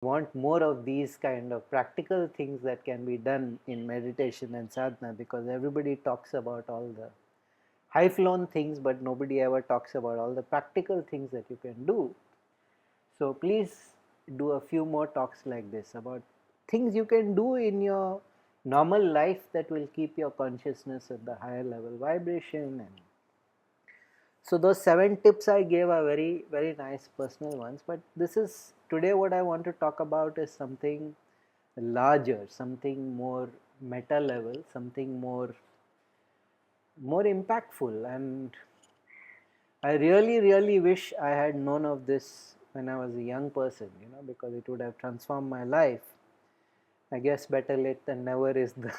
want more of these kind of practical things that can be done in meditation and sadhana, because everybody talks about all the high flown things, but nobody ever talks about all the practical things that you can do. So please do a few more talks like this about things you can do in your normal life that will keep your consciousness at the higher level vibration. And so those 7 tips I gave are very, very nice personal ones, but this is today what I want to talk about is something larger, something more meta level, something more impactful. And I really wish I had known of this when I was a young person, because it would have transformed my life. I guess better late than never is the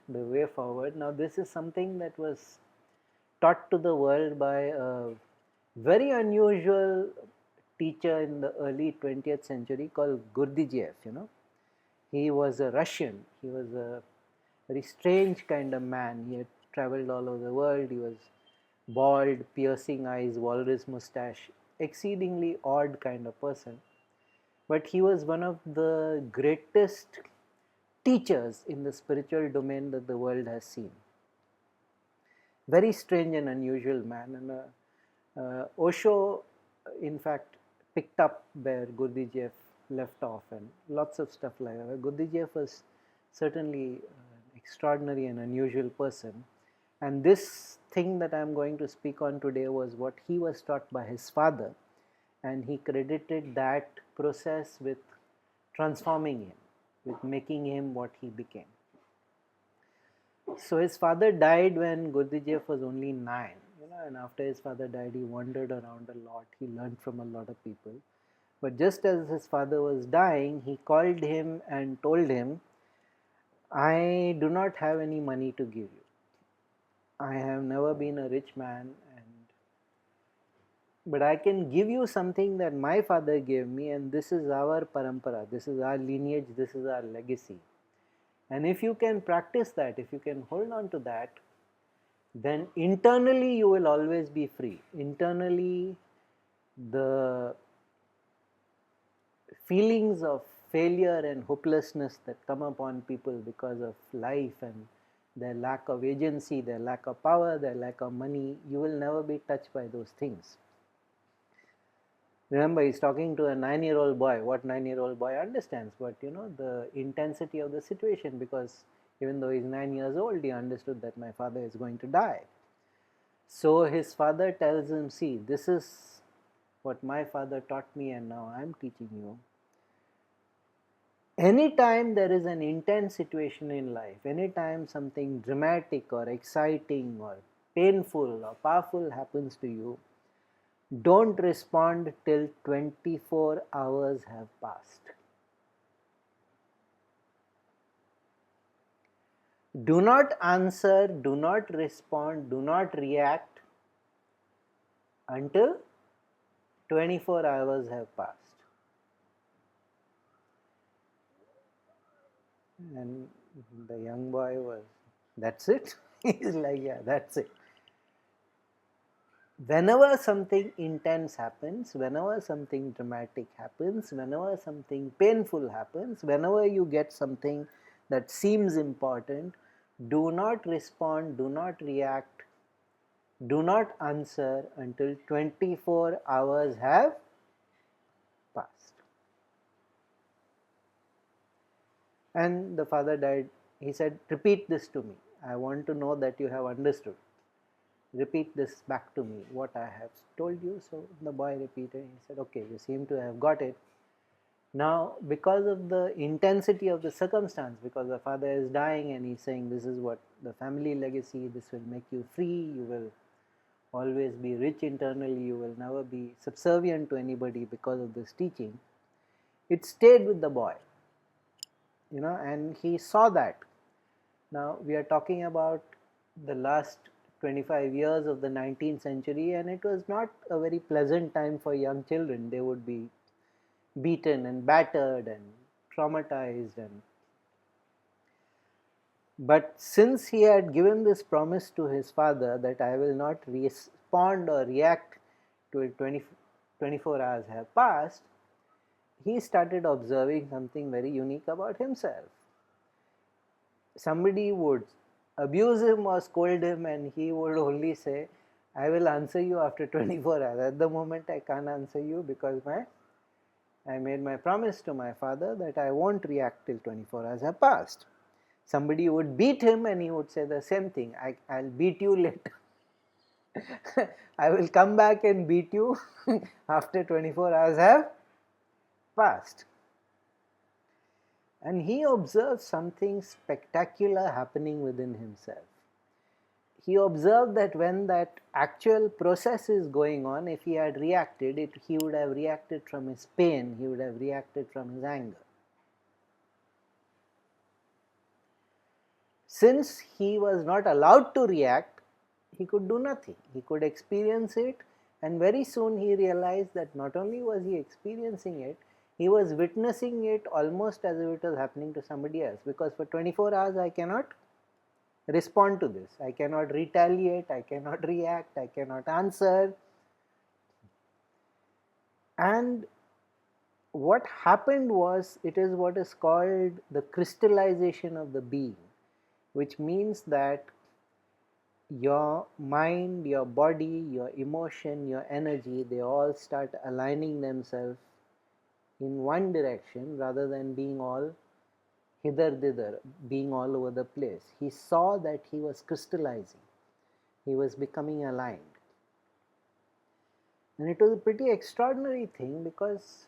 the way forward. Now this is something that was taught to the world by a very unusual teacher in the early 20th century called Gurdijieff. He was a Russian. He was a very strange kind of man. He had traveled all over the world. He was bald, piercing eyes, walrus mustache, exceedingly odd kind of person. But he was one of the greatest teachers in the spiritual domain that the world has seen. Very strange and unusual man. And Osho, in fact, picked up where Gurdijieff left off, and lots of stuff like that. Gurdijieff was certainly an extraordinary and unusual person. And this thing that I am going to speak on today was what he was taught by his father, and he credited that process with transforming him, with making him what he became. So his father died when Gurdijieff was only 9, and after his father died, he wandered around a lot. He learned from a lot of people. But just as his father was dying, he called him and told him, I do not have any money to give you. I have never been a rich man, but I can give you something that my father gave me, and this is our parampara, this is our lineage, this is our legacy. And if you can practice that, if you can hold on to that, then internally you will always be free. Internally, the feelings of failure and hopelessness that come upon people because of life and their lack of agency, their lack of power, their lack of money, you will never be touched by those things. Remember, he's talking to a 9-year-old boy. What 9-year-old boy understands? But the intensity of the situation, because even though he's 9 years old, he understood that my father is going to die. So his father tells him, see, this is what my father taught me, and now I'm teaching you. Anytime there is an intense situation in life, anytime something dramatic or exciting or painful or powerful happens to you, don't respond till 24 hours have passed. Do not answer, do not respond, do not react until 24 hours have passed. And the young boy was, that's it? He's like, yeah, that's it. Whenever something intense happens, whenever something dramatic happens, whenever something painful happens, whenever you get something that seems important, do not respond, do not react, do not answer until 24 hours have passed. And the father died. He said, repeat this to me. I want to know that you have understood. Repeat this back to me, what I have told you. So the boy repeated. He said, okay, you seem to have got it. Now, because of the intensity of the circumstance, because the father is dying and he's saying, this is what the family legacy, this will make you free, you will always be rich internally, you will never be subservient to anybody because of this teaching. It stayed with the boy, and he saw that. Now, we are talking about the last 25 years of the 19th century, and it was not a very pleasant time for young children. They would be beaten and battered and traumatized, but since he had given this promise to his father that I will not respond or react till 24 hours have passed, he started observing something very unique about himself. Somebody would abuse him or scold him, and he would only say, I will answer you after 24 hours. At the moment, I can't answer you because I made my promise to my father that I won't react till 24 hours have passed. Somebody would beat him and he would say the same thing. I'll beat you later. I will come back and beat you after 24 hours have passed. And he observed something spectacular happening within himself. He observed that when that actual process is going on, if he had reacted, he would have reacted from his pain, he would have reacted from his anger. Since he was not allowed to react, he could do nothing. He could experience it, and very soon he realized that not only was he experiencing it, he was witnessing it almost as if it was happening to somebody else. Because for 24 hours I cannot respond to this. I cannot retaliate, I cannot react, I cannot answer. And what happened was, it is what is called the crystallization of the being, which means that your mind, your body, your emotion, your energy, they all start aligning themselves in one direction rather than being all hither-thither, being all over the place. He saw that he was crystallizing, he was becoming aligned. And it was a pretty extraordinary thing, because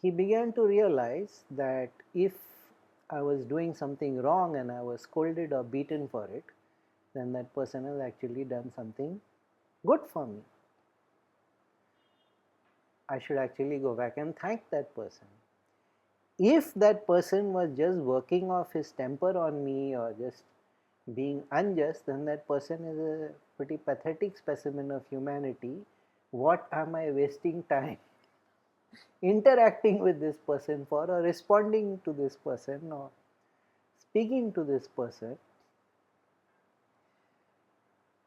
he began to realize that if I was doing something wrong and I was scolded or beaten for it, then that person has actually done something good for me. I should actually go back and thank that person. If that person was just working off his temper on me or just being unjust, then that person is a pretty pathetic specimen of humanity. What am I wasting time interacting with this person for, or responding to this person, or speaking to this person?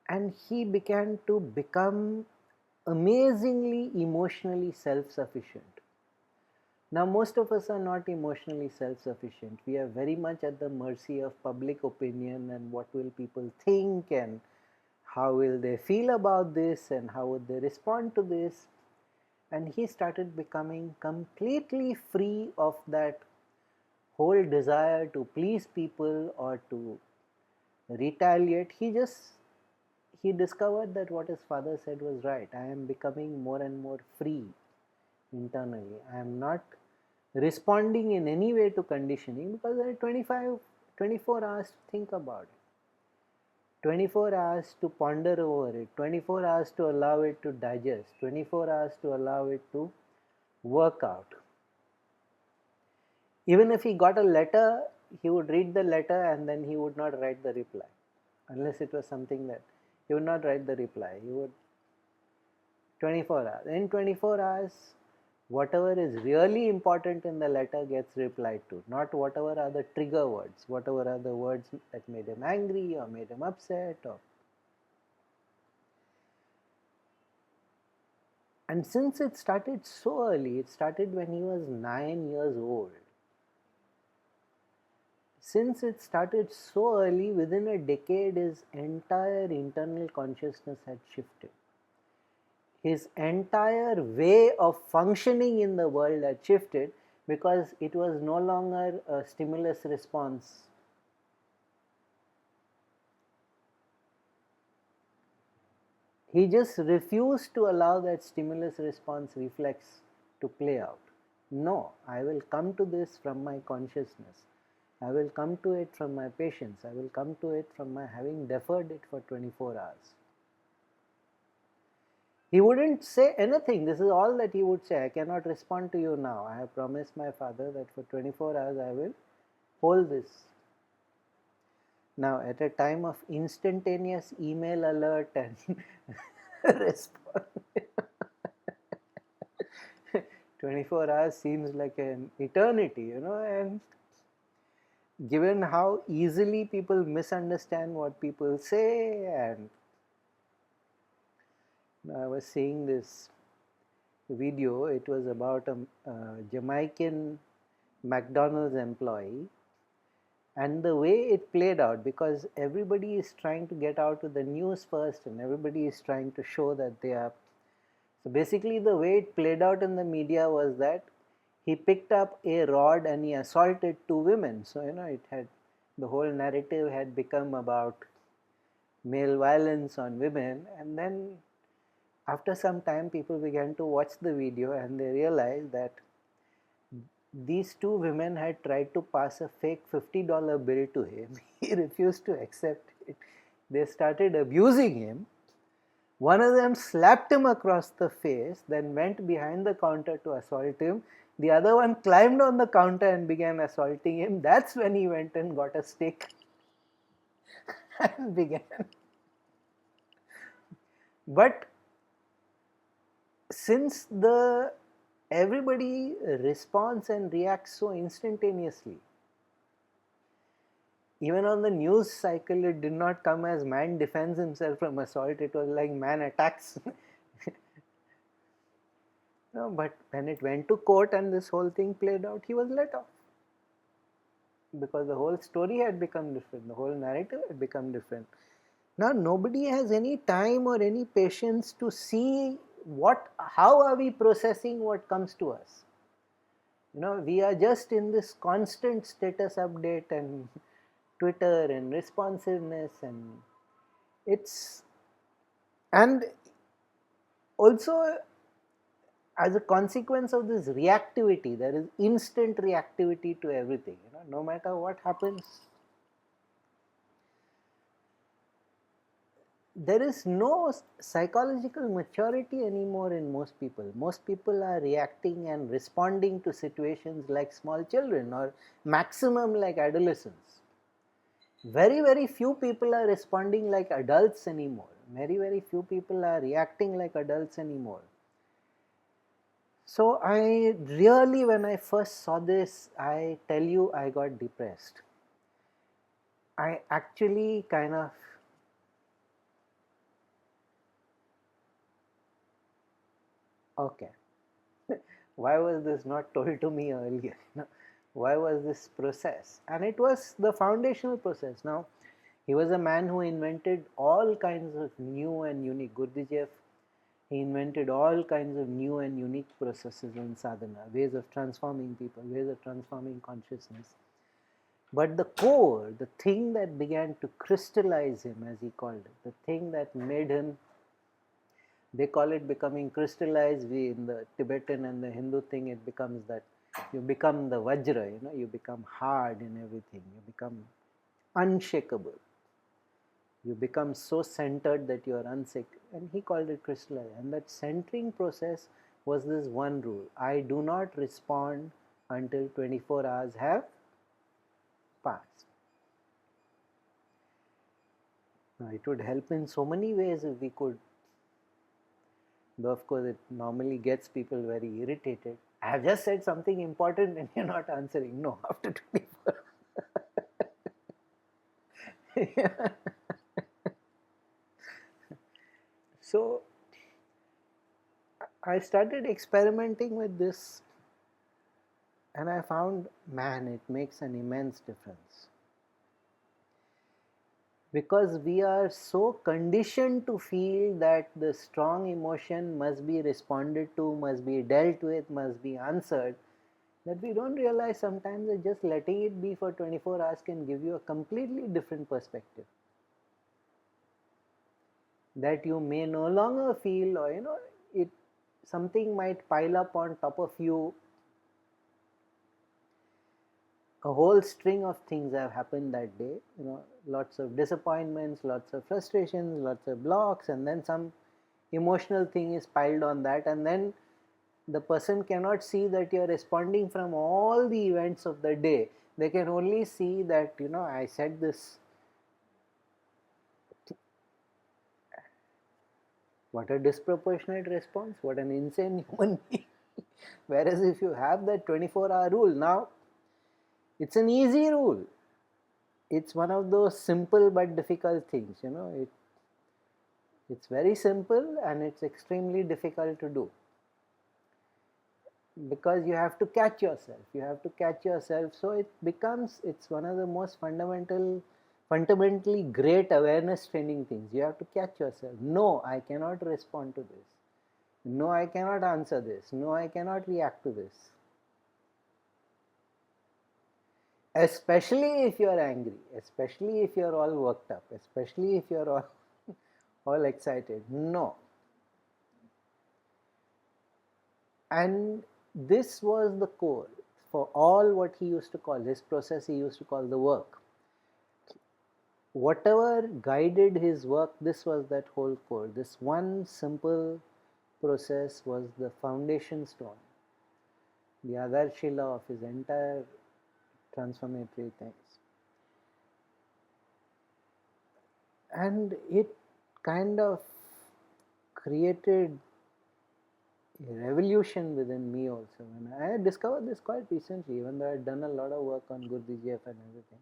And he began to become amazingly emotionally self-sufficient. Now, most of us are not emotionally self-sufficient. We are very much at the mercy of public opinion and what will people think and how will they feel about this and how would they respond to this. And he started becoming completely free of that whole desire to please people or to retaliate. He discovered that what his father said was right. I am becoming more and more free internally. I am not responding in any way to conditioning, because I had 24 hours to think about it, 24 hours to ponder over it, 24 hours to allow it to digest, 24 hours to allow it to work out. Even if he got a letter, he would read the letter and then he would not write the reply, unless it was something that he would not write the reply. He would 24 hours. In 24 hours, whatever is really important in the letter gets replied to, not whatever are the trigger words, whatever are the words that made him angry or made him upset. And since it started so early, it started when he was 9 years old. Since it started so early, within a decade, his entire internal consciousness had shifted. His entire way of functioning in the world had shifted, because it was no longer a stimulus response. He just refused to allow that stimulus response reflex to play out. No, I will come to this from my consciousness. I will come to it from my patience. I will come to it from my having deferred it for 24 hours. He wouldn't say anything. This is all that he would say. I cannot respond to you now. I have promised my father that for 24 hours I will hold this. Now, at a time of instantaneous email alert and response, 24 hours seems like an eternity, and given how easily people misunderstand what people say, and I was seeing this video. It was about a Jamaican McDonald's employee, and the way it played out, because everybody is trying to get out to the news first and everybody is trying to show that they are. So basically the way it played out in the media was that he picked up a rod and he assaulted two women. So it had, the whole narrative had become about male violence on women, and then after some time people began to watch the video and they realized that these two women had tried to pass a fake $50 bill to him. He refused to accept it. They started abusing him. One of them slapped him across the face, then went behind the counter to assault him. The other one climbed on the counter and began assaulting him. That's when he went and got a stick and began. But since everybody responds and reacts so instantaneously, even on the news cycle, it did not come as man defends himself from assault. It was like man attacks. No, but when it went to court and this whole thing played out, he was let off. Because the whole story had become different. The whole narrative had become different. Now nobody has any time or any patience to see how are we processing what comes to us. We are just in this constant status update and Twitter and responsiveness, and also as a consequence of this reactivity, there is instant reactivity to everything. No matter what happens, there is no psychological maturity anymore in most people. Most people are reacting and responding to situations like small children or maximum like adolescents. Very, very few people are responding like adults anymore. Very, very few people are reacting like adults anymore. So I really, when I first saw this, I tell you, I got depressed. I actually kind of okay. Why was this not told to me earlier? Why was this process? And it was the foundational process. Now, he was a man who invented all kinds of new and unique. Gurdijieff, he invented all kinds of new and unique processes in sadhana, ways of transforming people, ways of transforming consciousness. But the core, the thing that began to crystallize him, as he called it, the thing that made him, they call it becoming crystallized. We, in the Tibetan and the Hindu thing, it becomes that you become the Vajra, you become hard in everything, you become unshakable. You become so centered that you are unshakable. And he called it crystallized. And that centering process was this one rule: I do not respond until 24 hours have passed. Now, it would help in so many ways if we could, though of course it normally gets people very irritated. I have just said something important and you're not answering. No, after 24 hours. So I started experimenting with this and I found, man, it makes an immense difference. Because we are so conditioned to feel that the strong emotion must be responded to, must be dealt with, must be answered, that we don't realize sometimes that just letting it be for 24 hours can give you a completely different perspective. That you may no longer feel, or something might pile up on top of you. A whole string of things have happened that day, lots of disappointments, lots of frustrations, lots of blocks, and then some emotional thing is piled on that, and then the person cannot see that you are responding from all the events of the day. They can only see that, I said this. What a disproportionate response, what an insane human being. Whereas if you have that 24-hour rule, now it's an easy rule. It's one of those simple but difficult things, it's very simple and it's extremely difficult to do. because you have to catch yourself. You have to catch yourself. So it's one of the most fundamentally great awareness training things. You have to catch yourself. No, I cannot respond to this. No, I cannot answer this. No, I cannot react to this. Especially if you are angry, especially if you are all worked up, especially if you are all, all excited. No. And this was the core for all what he used to call, his process he used to call the work. Whatever guided his work, this was that whole core. This one simple process was the foundation stone, the Adarshila of his entire transformatory things. And it kind of created a revolution within me also. And I had discovered this quite recently, even though I had done a lot of work on Gurdijieff and everything.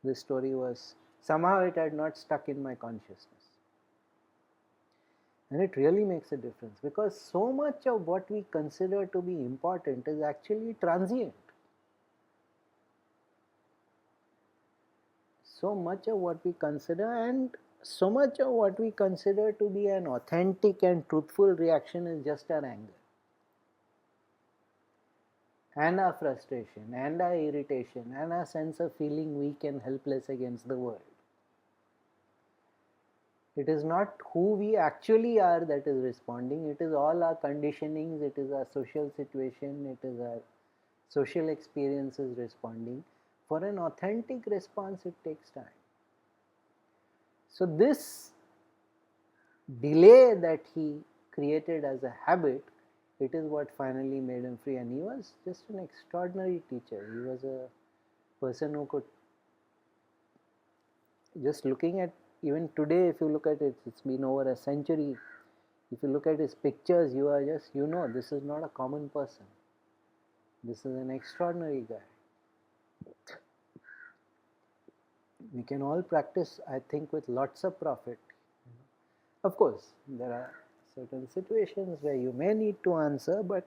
This story was, somehow it had not stuck in my consciousness. And it really makes a difference, because so much of what we consider to be important is actually transient. So much of what we consider, and so much of what we consider to be an authentic and truthful reaction, is just our anger and our frustration and our irritation and our sense of feeling weak and helpless against the world. It is not who we actually are that is responding. It is all our conditionings, it is our social situation, it is our social experiences responding. For an authentic response, it takes time. So this delay that he created as a habit, it is what finally made him free. And he was just an extraordinary teacher. He was a person who could, just looking at, even today if you look at it, it's been over a century. If you look at his pictures, you are just, this is not a common person. This is an extraordinary guy. We can all practice, I think, with lots of profit. Of course, there are certain situations where you may need to answer, but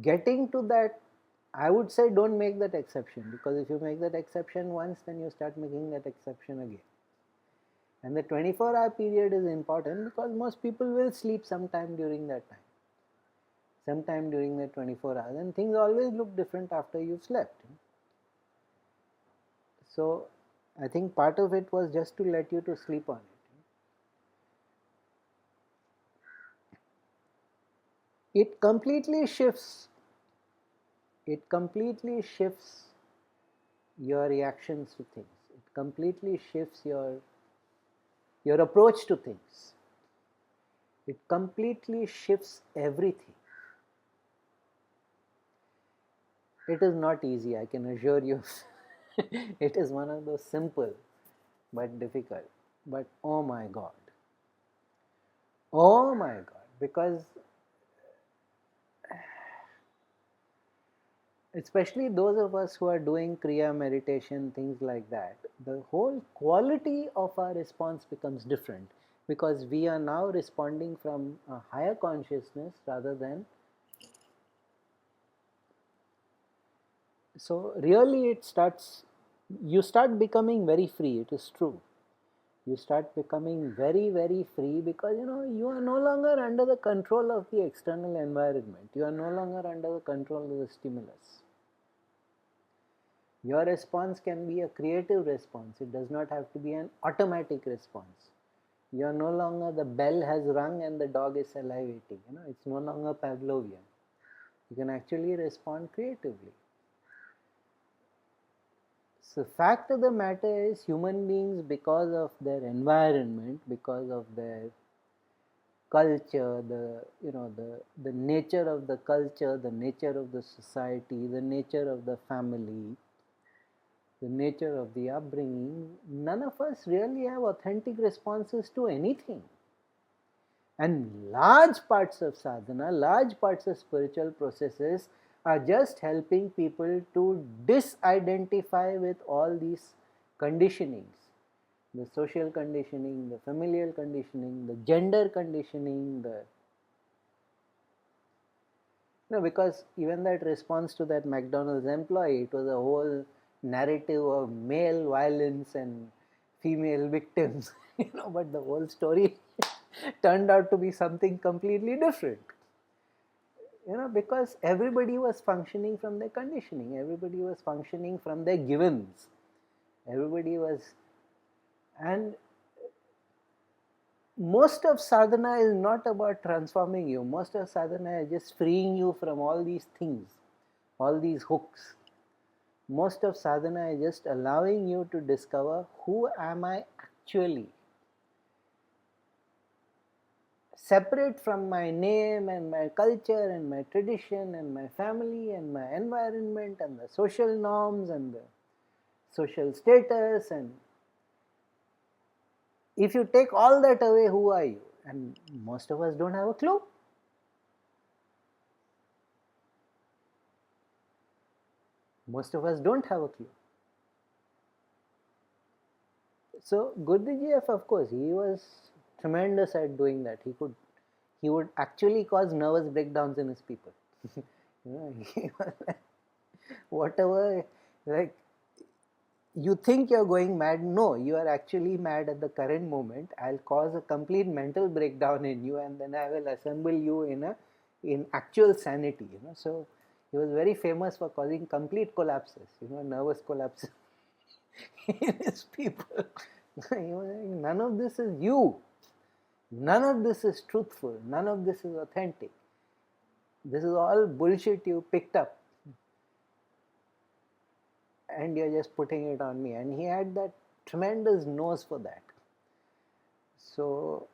getting to that, I would say don't make that exception, because if you make that exception once, then you start making that exception again. And the 24-hour period is important, because most people will sleep sometime during that time, sometime during the 24 hours, and things always look different after you've slept. So I think part of it was just to let you to sleep on it. It completely shifts your reactions to things. It completely shifts your approach to things. It completely shifts everything. It is not easy, I can assure you. It is one of those simple but difficult. But oh my God, because especially those of us who are doing Kriya meditation, things like that, the whole quality of our response becomes different, because we are now responding from a higher consciousness rather than. So really you start becoming very free, it is true. You start becoming very, very free, because you are no longer under the control of the external environment. You are no longer under the control of the stimulus. Your response can be a creative response. It does not have to be an automatic response. You are no longer, the bell has rung and the dog is salivating. It's no longer Pavlovian. You can actually respond creatively. So fact of the matter is, human beings, because of their environment, because of their culture, the nature of the culture, the nature of the society, the nature of the family, the nature of the upbringing, none of us really have authentic responses to anything. And large parts of sadhana, large parts of spiritual processes are just helping people to disidentify with all these conditionings. The social conditioning, the familial conditioning, the gender conditioning, Because even that response to that McDonald's employee, it was a whole narrative of male violence and female victims, but the whole story turned out to be something completely different. Because everybody was functioning from their conditioning, everybody was functioning from their givens, everybody was, and most of sadhana is not about transforming you. Most of sadhana is just freeing you from all these things, all these hooks. Most of sadhana is just allowing you to discover, who am I actually? Separate from my name and my culture and my tradition and my family and my environment and the social norms and the social status, and if you take all that away, who are you? And most of us don't have a clue. Most of us don't have a clue. So Gurdijieff, of course, he was tremendous at doing that. He would actually cause nervous breakdowns in his people. He was like, whatever, like, you think you're going mad. No, you are actually mad at the current moment. I'll cause a complete mental breakdown in you, and then I will assemble you in actual sanity. So he was very famous for causing complete collapses, nervous collapses in his people. He was saying, none of this is you. None of this is truthful. None of this is authentic. This is all bullshit you picked up, and you're just putting it on me. And he had that tremendous nose for that. So,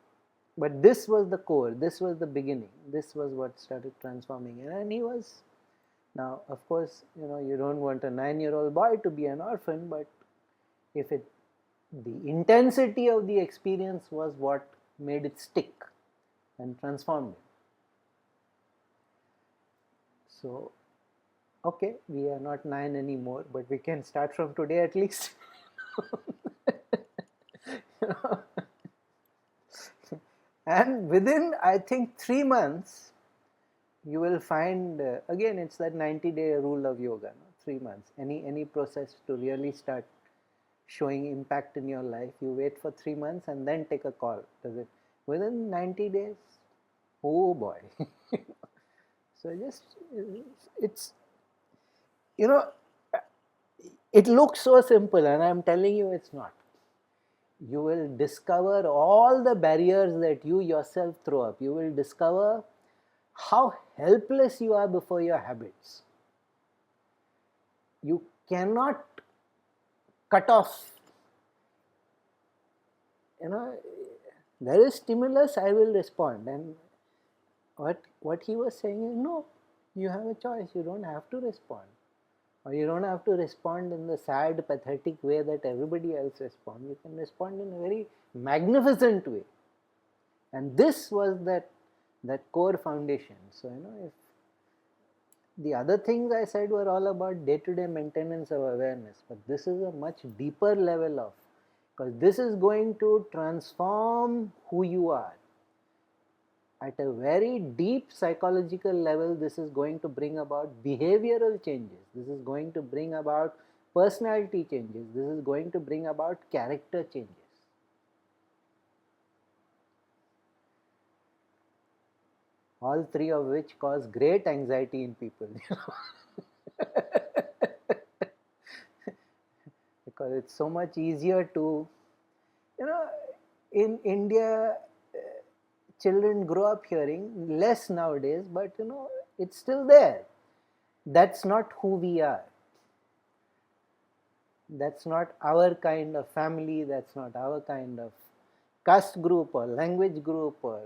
but this was the core, this was the beginning, this was what started transforming. And he was, now of course, you don't want a 9-year-old boy to be an orphan, but if the intensity of the experience was what made it stick and transformed it. So, okay, we are not 9 anymore, but we can start from today at least. And within, I think, 3 months, you will find, again, it's that 90-day rule of yoga, 3 months. Any process to really start showing impact in your life, you wait for 3 months and then take a call. Does it within 90 days? Oh boy. So just, it's, it looks so simple, and I'm telling you it's not. You will discover all the barriers that you yourself throw up. You will discover how helpless you are before your habits. You cannot cut off. There is stimulus, I will respond. And what he was saying is, no, you have a choice. You don't have to respond. Or you don't have to respond in the sad, pathetic way that everybody else responds. You can respond in a very magnificent way. And this was that core foundation. So, if the other things I said were all about day-to-day maintenance of awareness, but this is a much deeper level of, because this is going to transform who you are. At a very deep psychological level, this is going to bring about behavioral changes. This is going to bring about personality changes. This is going to bring about character changes. All three of which cause great anxiety in people. Because it's so much easier to, in India, children grow up hearing, less nowadays, but it's still there. That's not who we are. That's not our kind of family, that's not our kind of caste group or language group, or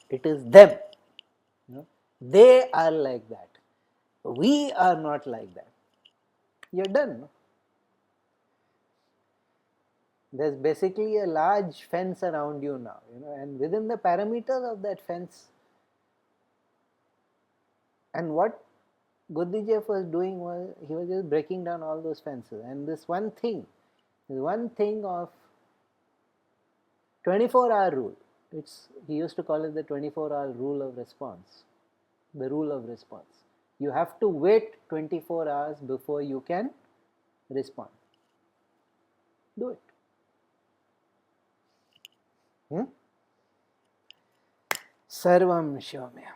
it is them. They are like that. We are not like that. You're done. There's basically a large fence around you now, and within the parameters of that fence, and what Gurdijieff was doing was, he was just breaking down all those fences. And this one thing of 24-hour rule, He used to call it the 24-hour rule of response. The rule of response. You have to wait 24 hours before you can respond. Do it. Sarvam Shivamaya.